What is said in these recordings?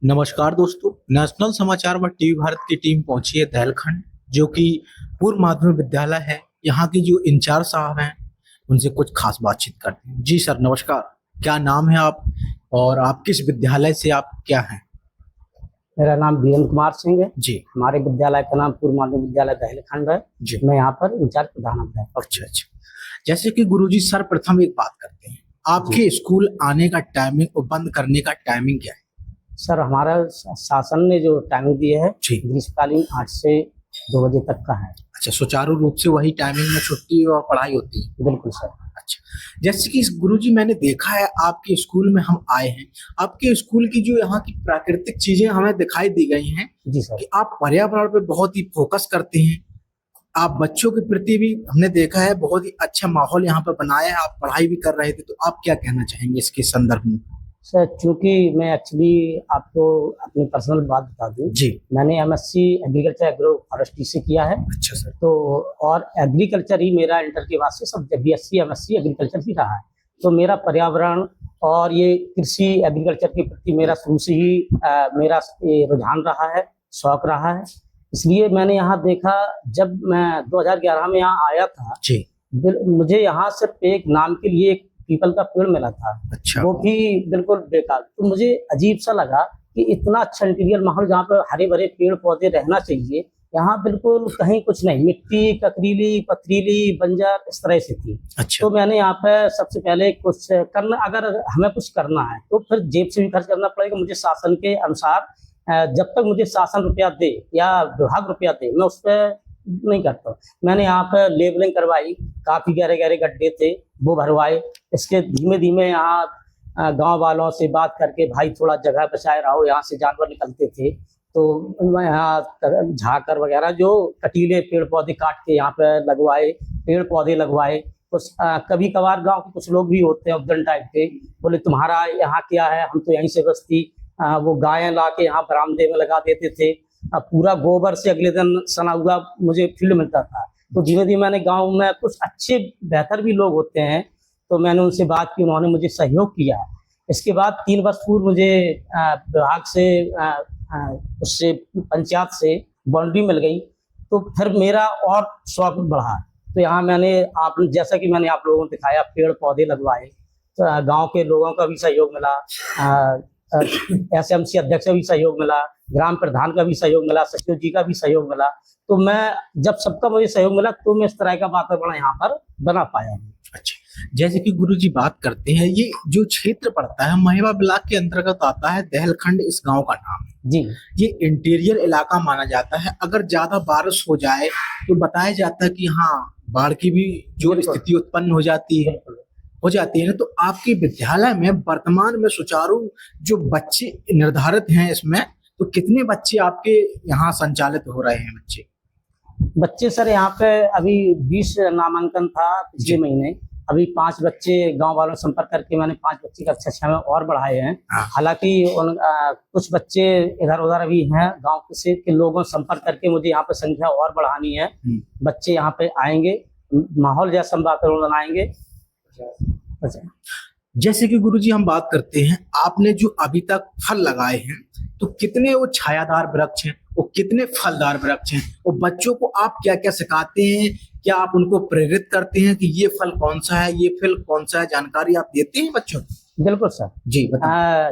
नमस्कार दोस्तों। नेशनल समाचार व टीवी भारत की टीम पहुंची है दहलखंड, जो कि पूर्व माध्यमिक विद्यालय है। यहाँ के जो इंचार्ज साहब हैं, उनसे कुछ खास बातचीत करते हैं। जी सर, नमस्कार। क्या नाम है आप और आप किस विद्यालय से आप क्या हैं? मेरा नाम वीरेंद्र कुमार सिंह है। जी। हमारे विद्यालय का नाम पूर्व माध्यमिक विद्यालय दहलखंड है। जी। मैं यहाँ पर इंचार्ज प्रधानाध्यापक। अच्छा अच्छा। जैसे कि गुरुजी, सर्वप्रथम एक बात करते हैं, आपके स्कूल आने का टाइमिंग और बंद करने का टाइमिंग क्या है? सर, हमारा शासन ने जो टाइमिंग दी है जी। ग्रीष्मकालीन 8 से 2 बजे तक का है। अच्छा, सुचारू रूप से वही टाइमिंग में छुट्टी और पढ़ाई होती है? बिल्कुल सर। अच्छा, जैसे कि गुरुजी, मैंने देखा है आपके स्कूल में हम आए हैं, आपके स्कूल की जो यहाँ की प्राकृतिक चीजें हमें दिखाई दी गई हैं जी सर। कि आप पर्यावरण पे बहुत ही फोकस करते हैं। आप बच्चों के प्रति भी हमने देखा है बहुत ही अच्छा माहौल यहाँ पर बनाया है, आप पढ़ाई भी कर रहे थे, तो आप क्या कहना चाहेंगे इसके संदर्भ में? सर, चूंकि मैं एक्चुअली आपको अपनी पर्सनल बात बता दूं, जी। मैंने एमएससी एग्रीकल्चर एग्रो फॉरेस्ट्री से किया है। अच्छा सर। तो और एग्रीकल्चर ही मेरा इंटर के बाद से सब बीएससी एमएससी एग्रीकल्चर ही रहा है। तो मेरा पर्यावरण और ये कृषि एग्रीकल्चर के प्रति मेरा शुरू से ही मेरा ये रुझान रहा है, शौक रहा है। इसलिए मैंने यहाँ देखा, जब मैं 2011 में यहाँ आया था जी। मुझे यहाँ सिर्फ एक नाम के लिए एक पीपल का पेड़ मिला था। अच्छा। वो भी बिल्कुल बेकार। तो मुझे अजीब सा लगा कि इतना अच्छा इंटीरियर माहौल जहाँ पे हरे भरे पेड़ पौधे रहना चाहिए, यहाँ बिल्कुल कहीं कुछ नहीं, मिट्टी ककरीली पथरीली बंजर इस तरह से थी। अच्छा। तो मैंने यहाँ पे सबसे पहले कुछ करना, अगर हमें कुछ करना है तो फिर जेब से भी खर्च करना पड़ेगा। मुझे शासन के अनुसार जब तक मुझे शासन रुपया दे या विभाग रुपया दे, मैं उस पर नहीं करता। मैंने यहाँ पे लेबलिंग करवाई, काफी गहरे गहरे गड्ढे थे वो भरवाए। इसके धीमे धीमे यहाँ गांव वालों से बात करके, भाई थोड़ा जगह बचाए रहो, यहाँ से जानवर निकलते थे। तो मैं यहाँ झाकर वगैरह जो कटीले पेड़ पौधे काट के यहाँ पे लगवाए, पेड़ पौधे लगवाए। कुछ कभी कभार गांव के कुछ लोग भी होते हैं उद्दन टाइप के, बोले तुम्हारा यहाँ क्या है, हम तो यहीं से बस्ती। वो गायें ला के यहाँ बरामदे में लगा देते थे। पूरा गोबर से अगले दिन सना हुआ मुझे फील्ड मिलता था। तो धीरे धीरे मैंने गांव में कुछ अच्छे बेहतर भी लोग होते हैं, तो मैंने उनसे बात की, उन्होंने मुझे सहयोग किया। इसके बाद 3 वर्ष पूर्व मुझे विभाग से उससे पंचायत से बाउंड्री मिल गई। तो फिर मेरा और शौक बढ़ा। तो यहाँ मैंने जैसा कि मैंने आप लोगों को दिखाया, पेड़ पौधे लगवाए। तो गाँव के लोगों का भी सहयोग मिला, एसएमसी अध्यक्ष का भी सहयोग मिला, ग्राम प्रधान का भी सहयोग मिला, सचिव जी का भी सहयोग मिला। तो मैं जब सबका मुझे सहयोग मिला तो मैं इस तरह का वातावरण यहाँ पर बना पाया हूँ। अच्छा, जैसे कि गुरुजी बात करते हैं, ये जो क्षेत्र पड़ता है महेवा ब्लॉक के अंतर्गत आता है, दहलखंड इस गांव का नाम है जी। ये इंटीरियर इलाका माना जाता है। अगर ज्यादा बारिश हो जाए तो बताया जाता है कि यहाँ बाढ़ की भी जो स्थिति उत्पन्न हो जाती है तो आपके विद्यालय में वर्तमान में सुचारू जो बच्चे निर्धारित हैं इसमें, तो कितने बच्चे आपके यहाँ संचालित हो रहे हैं? बच्चे सर, यहाँ पे अभी 20 नामांकन था पिछले महीने। अभी 5 बच्चे गांव वालों से संपर्क करके मैंने 5 बच्चे कक्षा 6 में और बढ़ाए हैं। हालांकि कुछ बच्चे इधर उधर अभी हैं, गांव से के लोगों से संपर्क करके मुझे यहाँ पे संख्या और बढ़ानी है। बच्चे यहाँ पे आएंगे, माहौल जैसा वातावरण बनाएंगे। अच्छा, जैसे कि गुरुजी हम बात करते हैं, आपने जो अभी तक फल लगाए हैं, तो कितने वो छायादार वृक्ष हैं, वो कितने फलदार वृक्ष हैं, वो बच्चों को आप क्या क्या सिखाते हैं? क्या आप उनको प्रेरित करते हैं कि ये फल कौन सा है, ये फल कौन सा है, जानकारी आप देते हैं बच्चों को? बिल्कुल सर जी।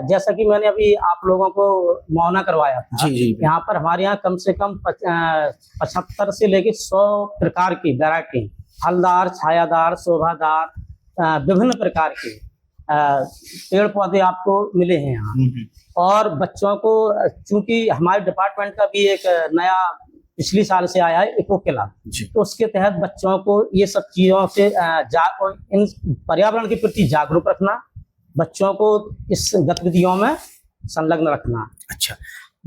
जैसा कि मैंने अभी आप लोगों को मुआयना करवाया था। जी जी। यहाँ पर हमारे यहाँ कम से कम 75 से लेके 100 प्रकार की वैरायटी, फलदार, छायादार, शोभादार, विभिन्न प्रकार के पेड़ पौधे आपको मिले हैं यहाँ। और बच्चों को, चूंकि हमारे डिपार्टमेंट का भी एक नया पिछले साल से आया है इको क्लब, तो उसके तहत बच्चों को ये सब चीजों से इन पर्यावरण के प्रति जागरूक रखना, बच्चों को इस गतिविधियों में संलग्न रखना। अच्छा,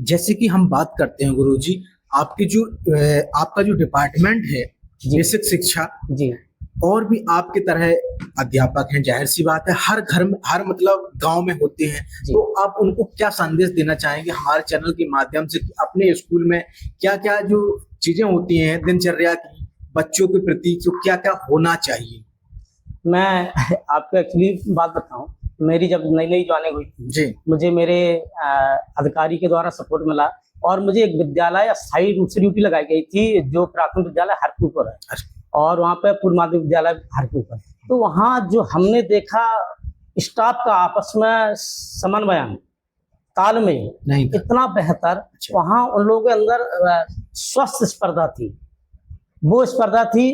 जैसे कि हम बात करते हैं गुरुजी, आपकी जो आपका जो डिपार्टमेंट है बेसिक शिक्षा जी, और भी आपकी तरह अध्यापक हैं, जाहिर सी बात है हर घर में, हर मतलब गांव में होते हैं, तो आप उनको क्या संदेश देना चाहेंगे हमारे चैनल के माध्यम से कि अपने स्कूल में क्या क्या जो चीजें होती हैं दिनचर्या की बच्चों के प्रति, तो क्या क्या होना चाहिए? मैं आपको एक्चुअली बात बताऊं, मेरी जब नई नई ज्वाइनिंग हुई थी जी मुझे मेरे अधिकारी के द्वारा सपोर्ट मिला और मुझे एक विद्यालय अस्थायी रूप से ड्यूटी लगाई गई थी जो प्राथमिक विद्यालय हरकूपर है और वहाँ पे पूर्व माध्यमिक विद्यालय हरकूपर। तो वहाँ जो हमने देखा स्टाफ का आपस में समन्वय तालमेल नहीं था। इतना बेहतर, वहाँ उन लोगों के अंदर स्वस्थ स्पर्धा थी। वो स्पर्धा थी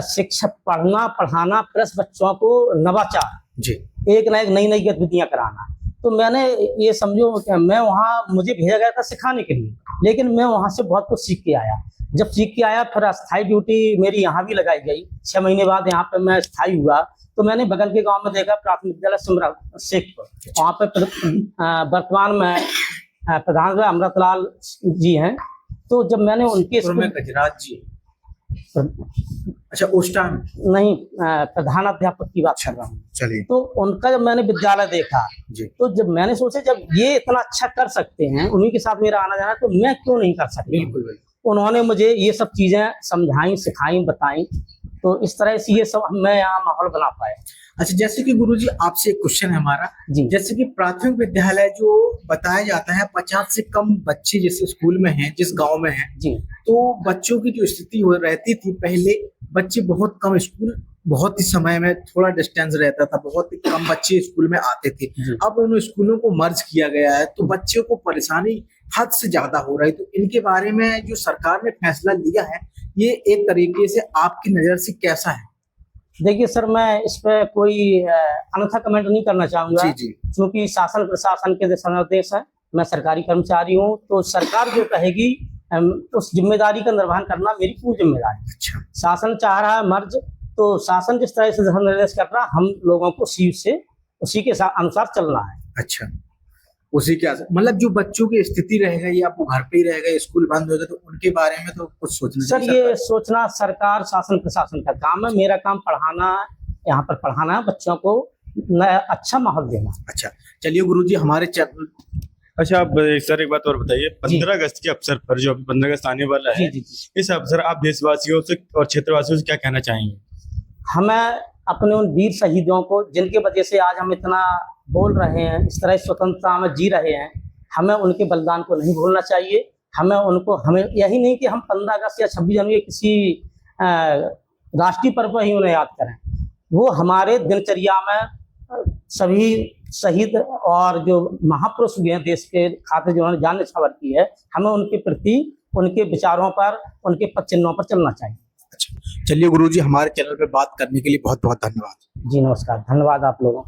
शिक्षक पढ़ना पढ़ाना प्लस बच्चों को नवाचार, जी एक ना एक नई नई गतिविधियां कराना। तो मैंने ये समझो कि मैं वहाँ, मुझे भेजा गया था सिखाने के लिए, लेकिन मैं वहाँ से बहुत कुछ सीख के आया। जब सीख के आया फिर अस्थायी ड्यूटी मेरी यहाँ भी लगाई गई। 6 महीने बाद यहाँ पे मैं स्थायी हुआ तो मैंने बगल के गांव में देखा प्राथमिक विद्यालय सिमरा शेखपुर, वहाँ पे वर्तमान में प्रधान अमृतलाल जी हैं। तो जब मैंने उनके गजराज जी, अच्छा उस टाइम नहीं, प्रधान अध्यापक की बात कर रहा हूँ। चलिए, तो उनका जब मैंने विद्यालय देखा जी, तो जब मैंने सोचा जब ये इतना अच्छा कर सकते हैं, उन्हीं के साथ मेरा आना जाना, तो मैं क्यों नहीं कर सकता। बिल्कुल बिल्कुल। उन्होंने मुझे ये सब चीजें समझाई, सिखाई, बताई। तो इस तरह से ये सब मैं यहाँ माहौल बना पाया। अच्छा, जैसे कि गुरुजी आपसे एक क्वेश्चन है हमारा जी, जैसे कि प्राथमिक विद्यालय जो बताया जाता है 50 से कम बच्चे जैसे स्कूल में हैं, जिस गांव में हैं जी, तो बच्चों की जो स्थिति हो रहती थी पहले, बच्चे बहुत कम, स्कूल बहुत ही समय में थोड़ा डिस्टेंस रहता था, बहुत ही कम बच्चे स्कूल में आते थे। अब उन स्कूलों को मर्ज किया गया है तो बच्चों को परेशानी हद से ज्यादा हो रही है। तो इनके बारे में जो सरकार ने फैसला लिया है, ये एक तरीके से आपकी नजर से कैसा है? देखिए सर, मैं इस पे कोई अन्यथा कमेंट नहीं करना चाहूंगा, क्योंकि शासन प्रशासन के दिशा निर्देश है। मैं सरकारी कर्मचारी हूँ, तो सरकार जो कहेगी उस जिम्मेदारी का निर्वहन करना मेरी पूरी जिम्मेदारी। अच्छा, शासन चाह रहा है मर्ज, तो शासन जिस तरह से दिशा निर्देश कर रहा है, हम लोगों को उसी के अनुसार चलना है। अच्छा, उसी के मतलब जो बच्चों की स्थिति रहेगा या वो घर पे ही रहेगा, स्कूल बंद होगा, तो उनके बारे में तो कुछ सोचना सर, ये सोचना सरकार शासन प्रशासन का काम है। मेरा काम पढ़ाना, यहाँ पर पढ़ाना है, बच्चों को अच्छा माहौल देना। अच्छा, चलिए गुरुजी, हमारे अच्छा, आप सर एक बात और बताइए, 15 अगस्त के अवसर पर, जो 15 अगस्त आने वाला है, इस अवसर आप देशवासियों से और क्षेत्रवासियों से क्या कहना चाहेंगे? हमें अपने उन वीर शहीदों को, जिनके वजह से आज हम इतना बोल रहे हैं, इस तरह स्वतंत्रता में जी रहे हैं, हमें उनके बलिदान को नहीं भूलना चाहिए। हमें यही नहीं कि हम 15 अगस्त या 26 जनवरी किसी राष्ट्रीय पर्व पर ही उन्हें याद करें। वो हमारे दिनचर्या में सभी शहीद और जो महापुरुष हुए हैं देश के खातिर, जिन्होंने जान न्यौछावर की है, हमें उनके प्रति, उनके विचारों पर, उनके पद चिन्हों पर चलना चाहिए। अच्छा, चलिए गुरुजी, हमारे चैनल पे बात करने के लिए बहुत बहुत धन्यवाद। जी नमस्कार, धन्यवाद आप लोगों।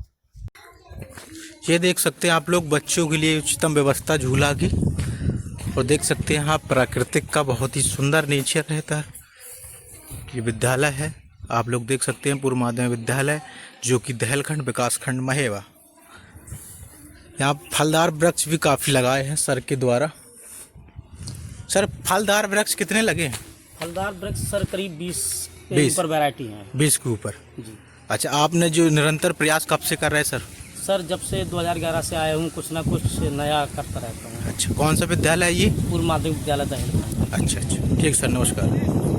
ये देख सकते हैं आप लोग बच्चों के लिए उच्चतम व्यवस्था झूला की, और देख सकते हैं यहाँ प्राकृतिक का बहुत ही सुंदर नेचर रहता है। ये विद्यालय है, आप लोग देख सकते हैं, पूर्व माध्यमिक विद्यालय, जो कि दहलखंड विकासखंड महेवा। यहाँ फलदार वृक्ष भी काफ़ी लगाए हैं सर के द्वारा। सर, फलदार वृक्ष कितने लगे हैं? फलदार वृक्ष सर करीब 20 के ऊपर वैरायटी है। 20 के ऊपर जी। अच्छा, आपने जो निरंतर प्रयास कब से कर रहे हैं सर? सर, जब से 2011 से आया हूँ, कुछ ना कुछ नया करता रहता हूँ। अच्छा, कौन सा विद्यालय है ये? पूर्व माध्यमिक विद्यालय दहलखंड। अच्छा, ठीक सर, नमस्कार।